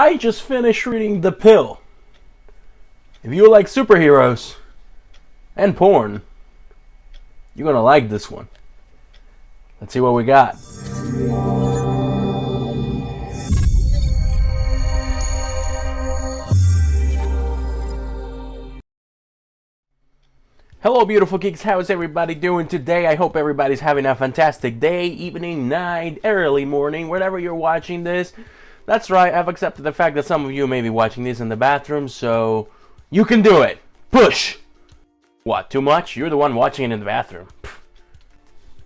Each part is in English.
I just finished reading The Pill. If you like superheroes and porn, you're gonna like this one. Let's see what we got. Hello beautiful geeks, how's everybody doing today? I hope everybody's having a fantastic day, evening, night, early morning, wherever you're watching this. That's right, I've accepted the fact that some of you may be watching this in the bathroom, so you can do it. Push! What, too much? You're the one watching it in the bathroom.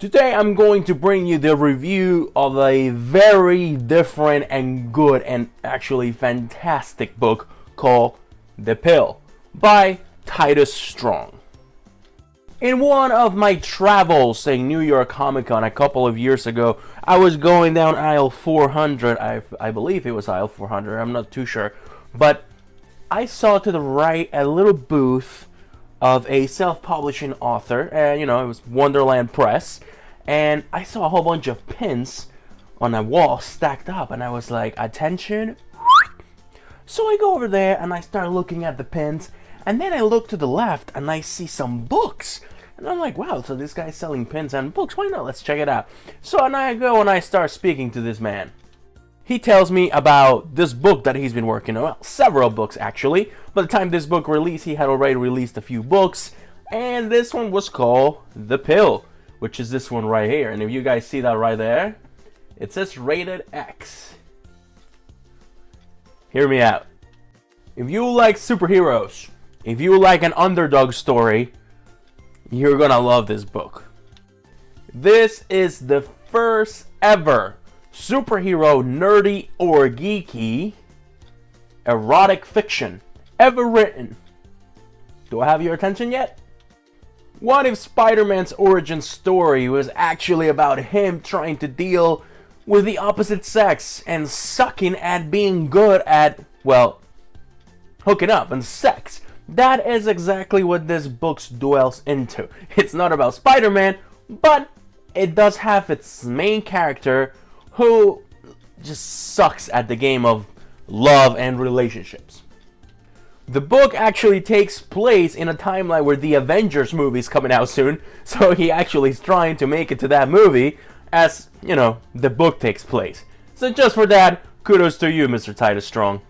Today I'm going to bring you the review of a very different and good and actually fantastic book called The Pill by Titus Strong. In one of my travels in New York Comic Con a couple of years ago, I was going down aisle 400, I believe it was aisle 400, I'm not too sure, but I saw to the right a little booth of a self-publishing author, and it was Wonderland Press, and I saw a whole bunch of pins on a wall stacked up, and I was like, attention. So I go over there and I start looking at the pins, and then I look to the left and I see some books. And I'm like, wow, so this guy's selling pins and books. Why not? Let's check it out. So and I go and I start speaking to this man. He tells me about this book that he's been working on. Well, several books actually. By the time this book released, he had already released a few books. And this one was called The Pill, which is this one right here. And if you guys see that right there, it says rated X. Hear me out. If you like superheroes, if you like an underdog story, you're gonna love this book. This is the first ever superhero nerdy or geeky erotic fiction ever written. Do I have your attention yet? What if Spider-Man's origin story was actually about him trying to deal with the opposite sex and sucking at being good at, well, hooking up and sex? That is exactly what this book dwells into. It's not about Spider-Man, but it does have its main character who just sucks at the game of love and relationships. The book actually takes place in a timeline where the Avengers movie is coming out soon, so he actually is trying to make it to that movie as, the book takes place. So just for that, kudos to you, Mr. Titus Strong.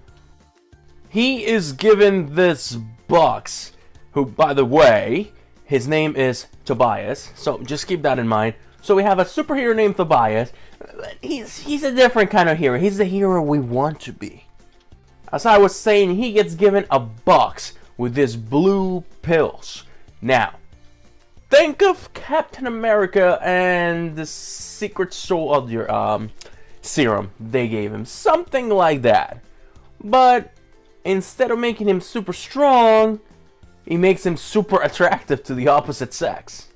He is given this box, who, by the way, his name is Tobias, so just keep that in mind. So we have a superhero named Tobias. He's a different kind of hero. He's the hero we want to be. As I was saying, he gets given a box with these blue pills. Now, think of Captain America and the secret soldier serum they gave him. Something like that. But instead of making him super strong, he makes him super attractive to the opposite sex.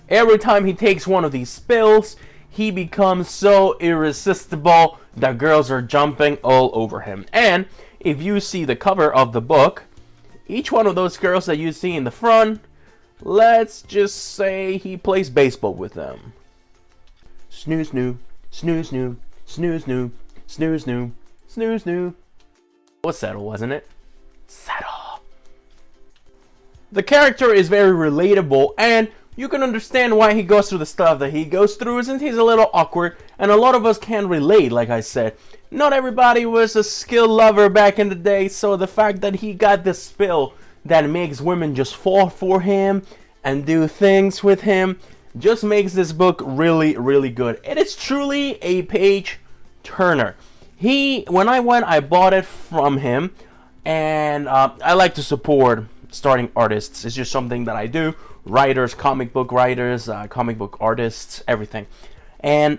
Every time he takes one of these pills, he becomes so irresistible that girls are jumping all over him. And if you see the cover of the book, each one of those girls that you see in the front, let's just say he plays baseball with them. Snooze snoo, snooze snoo, snooze snoo, snooze snoo, snooze snoo. Was settle, wasn't it? Settle. The character is very relatable, and you can understand why he goes through the stuff that he goes through, since he's a little awkward, and a lot of us can relate, like I said. Not everybody was a skill lover back in the day, so the fact that he got this pill that makes women just fall for him and do things with him just makes this book really, really good. It is truly a page turner. When I went, I bought it from him, and I like to support starting artists. It's just something that I do. Writers, comic book writers, comic book artists, everything. And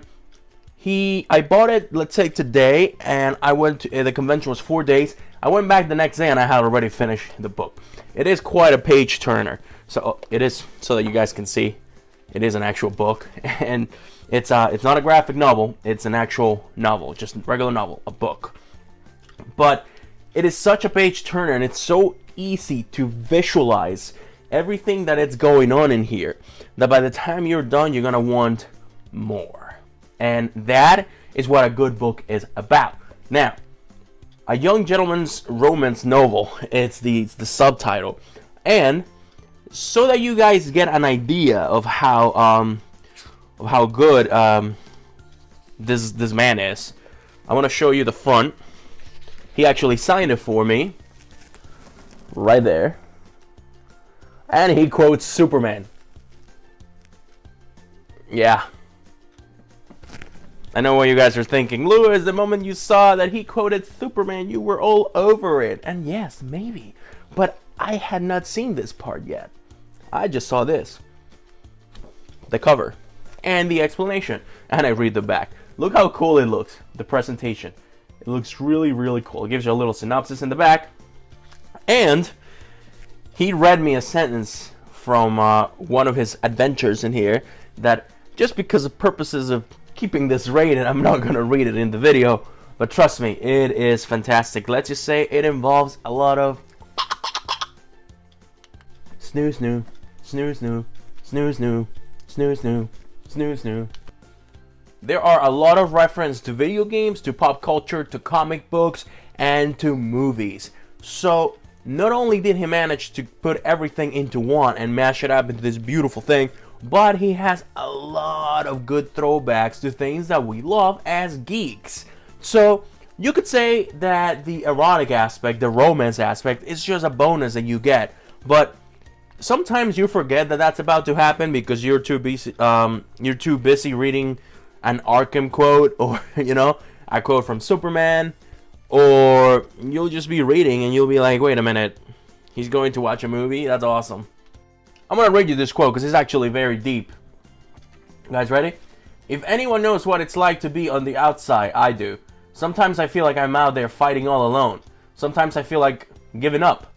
I bought it, let's say today, and I went to, the convention was 4 days. I went back the next day and I had already finished the book. It is quite a page turner. So it is, so that you guys can see, it is an actual book. And it's not a graphic novel, it's an actual novel, just a regular novel, a book. But it is such a page turner, and it's so easy to visualize everything that is going on in here, that by the time you're done, you're gonna want more. And that is what a good book is about. Now, a young gentleman's romance novel. It's the subtitle, and so that you guys get an idea of how good this man is, I want to show you the front. He actually signed it for me, right there, and he quotes Superman. Yeah. I know what you guys are thinking. Lewis, the moment you saw that he quoted Superman, you were all over it. And yes, maybe. But I had not seen this part yet. I just saw this. The cover. And the explanation. And I read the back. Look how cool it looks. The presentation. It looks really, really cool. It gives you a little synopsis in the back. And he read me a sentence from one of his adventures in here that, just because of purposes of keeping this rated, I'm not going to read it in the video, but trust me, it is fantastic. Let's just say it involves a lot of snoo snoo, snoo snoo, snoo snoo, snoo snoo, snoo snoo. There are a lot of references to video games, to pop culture, to comic books, and to movies. So not only did he manage to put everything into one and mash it up into this beautiful thing, but he has a lot of good throwbacks to things that we love as geeks. So you could say that the erotic aspect, the romance aspect, is just a bonus that you get. But sometimes you forget that that's about to happen because you're too busy. You're too busy reading an Arkham quote, or a quote from Superman, or you'll just be reading and you'll be like, wait a minute, he's going to watch a movie? That's awesome. I'm going to read you this quote because it's actually very deep. You guys ready? If anyone knows what it's like to be on the outside, I do. Sometimes I feel like I'm out there fighting all alone. Sometimes I feel like giving up.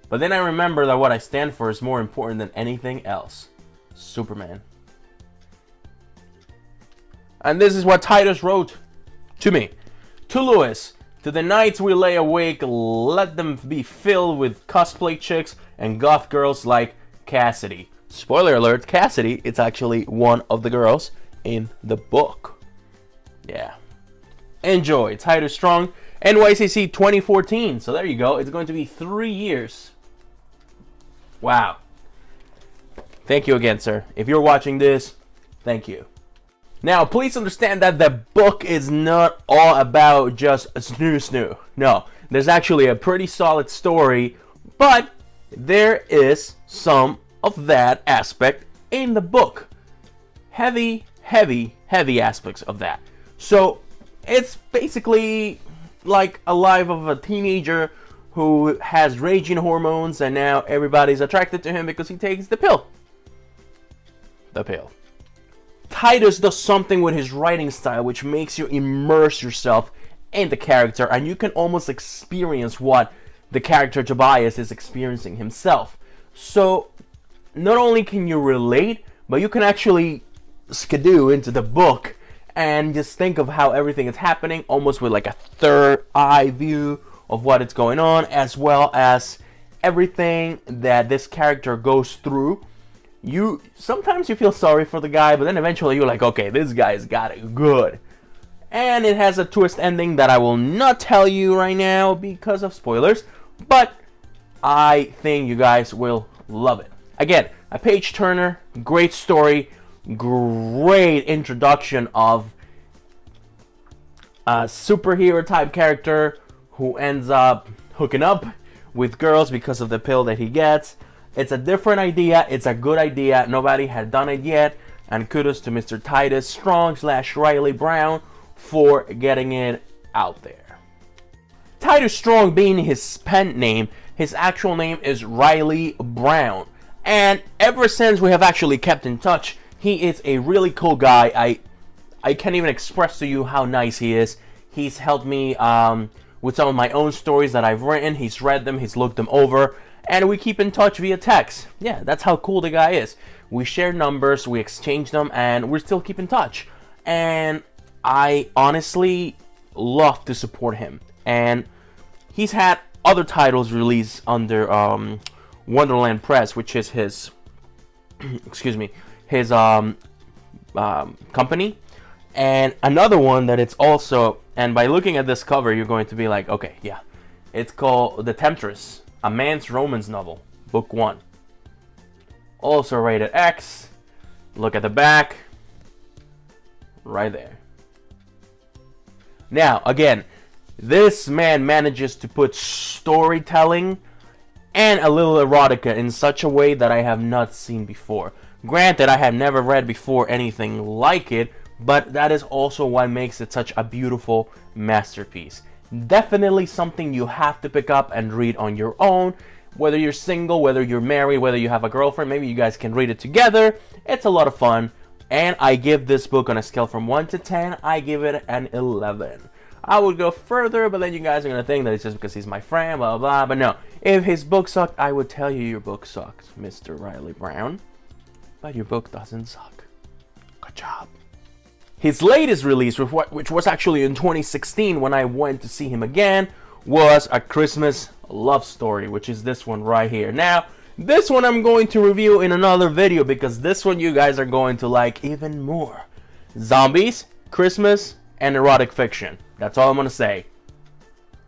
But then I remember that what I stand for is more important than anything else. Superman. And this is what Titus wrote to me. To Lewis, to the nights we lay awake, let them be filled with cosplay chicks and goth girls like Cassidy. Spoiler alert, Cassidy, it's actually one of the girls in the book. Yeah. Enjoy. Titus Strong, NYCC 2014. So there you go. It's going to be 3 years. Wow. Thank you again, sir. If you're watching this, thank you. Now, please understand that the book is not all about just snoo snoo. No, there's actually a pretty solid story, but there is some of that aspect in the book. Heavy aspects of that. So it's basically like a life of a teenager who has raging hormones, and now everybody's attracted to him because he takes the pill. The pill. Titus does something with his writing style which makes you immerse yourself in the character, and you can almost experience what the character Tobias is experiencing himself. So not only can you relate, but you can actually skidoo into the book and just think of how everything is happening, almost with like a third eye view of what is going on, as well as everything that this character goes through. Sometimes you feel sorry for the guy, but then eventually you're like, okay, this guy's got it good. And it has a twist ending that I will not tell you right now because of spoilers, but I think you guys will love it. Again, a page turner, great story, great introduction of a superhero type character who ends up hooking up with girls because of the pill that he gets. It's a different idea. It's a good idea. Nobody had done it yet. And kudos to Mr. Titus Strong / Riley Brown for getting it out there. Titus Strong being his pen name, his actual name is Riley Brown. And ever since we have actually kept in touch, he is a really cool guy. I can't even express to you how nice he is. He's helped me with some of my own stories that I've written. He's read them. He's looked them over. And we keep in touch via text. Yeah, that's how cool the guy is. We share numbers, we exchange them, and we still keep in touch. And I honestly love to support him. And he's had other titles released under Wonderland Press, which is his, excuse me, his company. And another one that it's also, and by looking at this cover, you're going to be like, okay, yeah. It's called The Temptress, a man's romance novel, book 1. Also rated X. Look at the back. Right there. Now, again, this man manages to put storytelling and a little erotica in such a way that I have not seen before. Granted, I have never read before anything like it, but that is also what makes it such a beautiful masterpiece. Definitely something you have to pick up and read on your own. Whether you're single, whether you're married, whether you have a girlfriend, maybe you guys can read it together. It's a lot of fun. And I give this book on a scale from 1 to 10, I give it an 11. I would go further, but then you guys are going to think that it's just because he's my friend, blah, blah, blah. But no, if his book sucked, I would tell you your book sucked, Mr. Riley Brown. But your book doesn't suck. Good job. His latest release, which was actually in 2016 when I went to see him again, was A Christmas Love Story, which is this one right here. Now, this one I'm going to review in another video because this one you guys are going to like even more. Zombies, Christmas, and erotic fiction. That's all I'm going to say.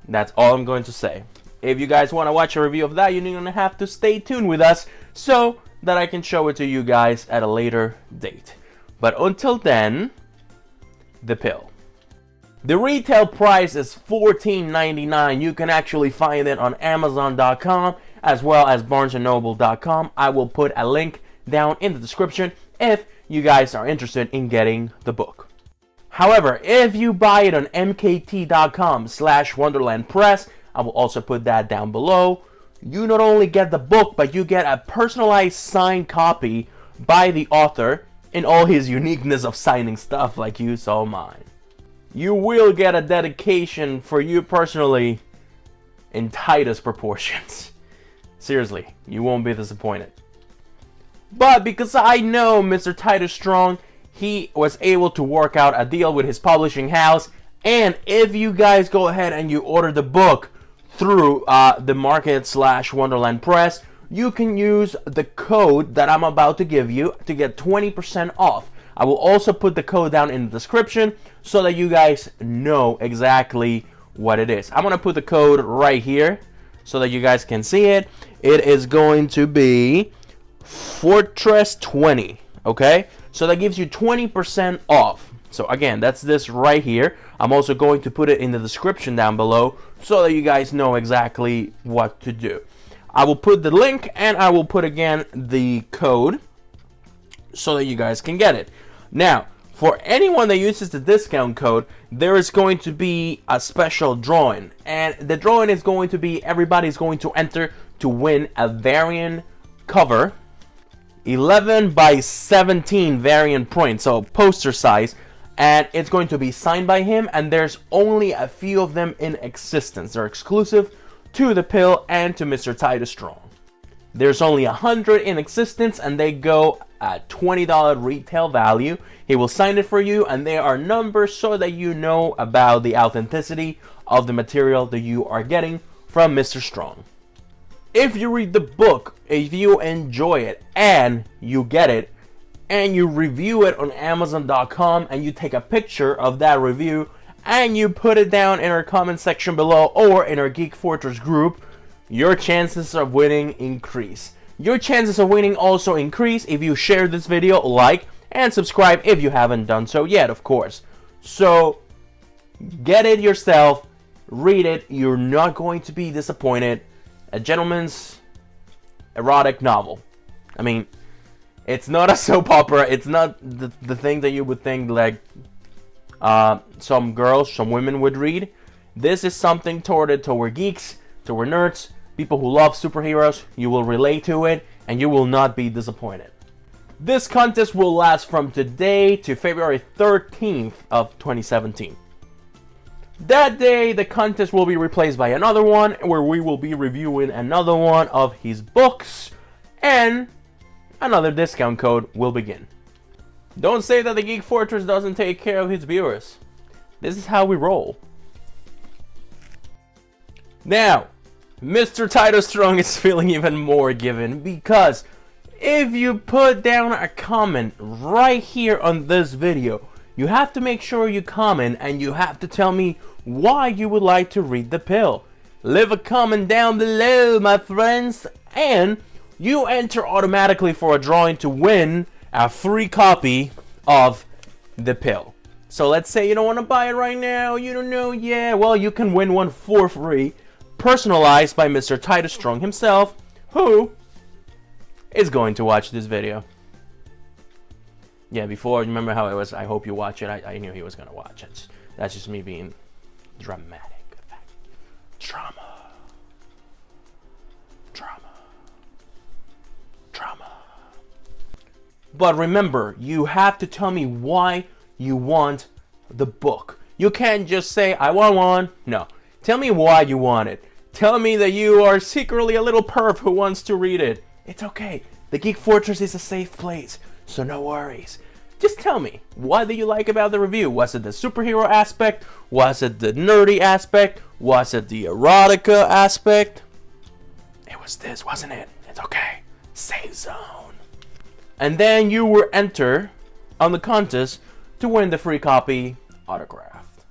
That's all I'm going to say. If you guys want to watch a review of that, you're going to have to stay tuned with us so that I can show it to you guys at a later date. But until then, The Pill. The retail price is $14.99. You can actually find it on Amazon.com as well as BarnesandNoble.com. I will put a link down in the description if you guys are interested in getting the book. However, if you buy it on mkt.com/wonderlandpress, I will also put that down below. You not only get the book, but you get a personalized signed copy by the author in all his uniqueness of signing stuff like you saw mine. You will get a dedication for you personally in Titus proportions. Seriously, you won't be disappointed. But because I know Mr. Titus Strong, he was able to work out a deal with his publishing house. And if you guys go ahead and you order the book through the market/Wonderland Press, you can use the code that I'm about to give you to get 20% off. I will also put the code down in the description so that you guys know exactly what it is. I'm going to put the code right here so that you guys can see it. It is going to be Fortress20, okay? So that gives you 20% off. So again, that's this right here. I'm also going to put it in the description down below so that you guys know exactly what to do. I will put the link and I will put again the code so that you guys can get it. Now, for anyone that uses the discount code, there is going to be a special drawing. And the drawing is going to be, everybody's going to enter to win a variant cover. 11 by 17 variant print, so poster size. And it's going to be signed by him, and there's only a few of them in existence. They're exclusive to The Pill and to Mr. Titus Strong. There's only 100 in existence, and they go at $20 retail value. He will sign it for you, and there are numbers so that you know about the authenticity of the material that you are getting from Mr. Strong. If you read the book, if you enjoy it, and you get it, and you review it on Amazon.com, and you take a picture of that review, and you put it down in our comment section below or in our Geek Fortress group, your chances of winning increase. Your chances of winning also increase if you share this video, like, and subscribe if you haven't done so yet, of course. So, get it yourself, read it, you're not going to be disappointed. A gentleman's erotic novel. I mean, it's not a soap opera, it's not the thing that you would think like some girls, some women would read. This is something toward geeks, toward nerds, people who love superheroes. You will relate to it, and you will not be disappointed. This contest will last from today to February 13th of 2017. That day, the contest will be replaced by another one, where we will be reviewing another one of his books, and another discount code will begin. Don't say that the Geek Fortress doesn't take care of its viewers. This is how we roll. Now, Mr. Titus Strong is feeling even more given because if you put down a comment right here on this video, you have to make sure you comment and you have to tell me why you would like to read The Pill. Leave a comment down below, my friends, and you enter automatically for a drawing to win a free copy of The Pill. So let's say you don't want to buy it right now, you don't know, yeah, well, you can win one for free, personalized by Mr. Titus Strong himself, who is going to watch this video. Yeah, before, remember how it was, I hope you watch it, I knew he was going to watch it. That's just me being dramatic. Drama. But remember, you have to tell me why you want the book. You can't just say, I want one. No. Tell me why you want it. Tell me that you are secretly a little perv who wants to read it. It's okay. The Geek Fortress is a safe place, so no worries. Just tell me, what do you like about the review? Was it the superhero aspect? Was it the nerdy aspect? Was it the erotica aspect? It was this, wasn't it? It's okay. Safe zone. And then you will enter on the contest to win the free copy autographed.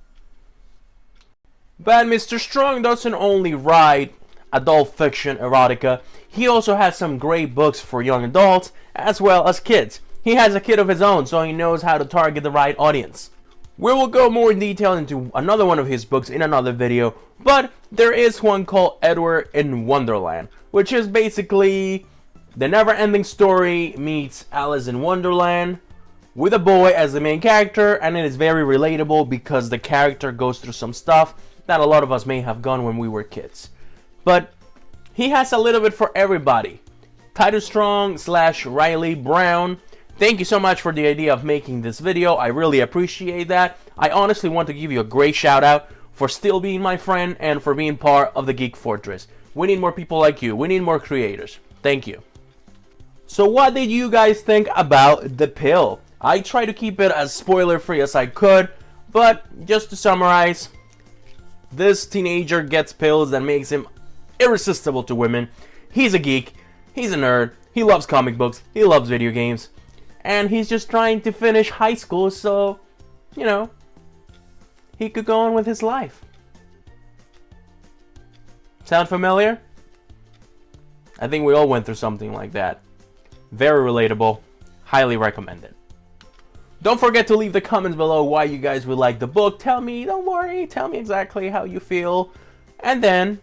But Mr. Strong doesn't only write adult fiction erotica, he also has some great books for young adults as well as kids. He has a kid of his own, so he knows how to target the right audience. We will go more in detail into another one of his books in another video, but there is one called Edward in Wonderland, which is basically the never-ending story meets Alice in Wonderland with a boy as the main character, and it is very relatable because the character goes through some stuff that a lot of us may have gone when we were kids. But he has a little bit for everybody. Titus Strong / Riley Brown, thank you so much for the idea of making this video. I really appreciate that. I honestly want to give you a great shout out for still being my friend and for being part of the Geek Fortress. We need more people like you. We need more creators. Thank you. So what did you guys think about The Pill? I tried to keep it as spoiler-free as I could, but just to summarize, this teenager gets pills that makes him irresistible to women. He's a geek, he's a nerd, he loves comic books, he loves video games, and he's just trying to finish high school so, you know, he could go on with his life. Sound familiar? I think we all went through something like that. Very relatable. Highly recommended. Don't forget to leave the comments below why you guys would like the book. Tell me, don't worry, tell me exactly how you feel. And then,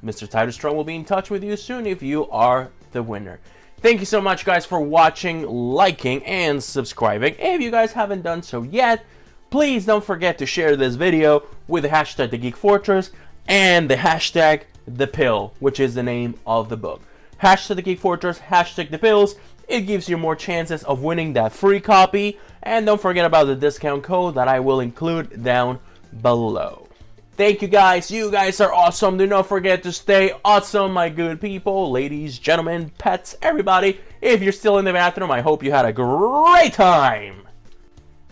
Mr. Titus Strong will be in touch with you soon if you are the winner. Thank you so much, guys, for watching, liking, and subscribing. If you guys haven't done so yet, please don't forget to share this video with the hashtag The Geek Fortress and the hashtag The Pill, which is the name of the book. Hashtag The Geek Fortress, hashtag The Pills. It gives you more chances of winning that free copy. And don't forget about the discount code that I will include down below. Thank you guys. You guys are awesome. Do not forget to stay awesome, my good people, ladies, gentlemen, pets, everybody. If you're still in the bathroom, I hope you had a great time.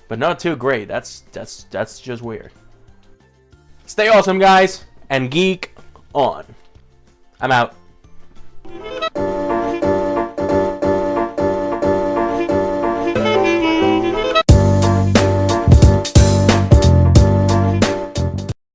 But not too great. That's just weird. Stay awesome, guys, and geek on. I'm out.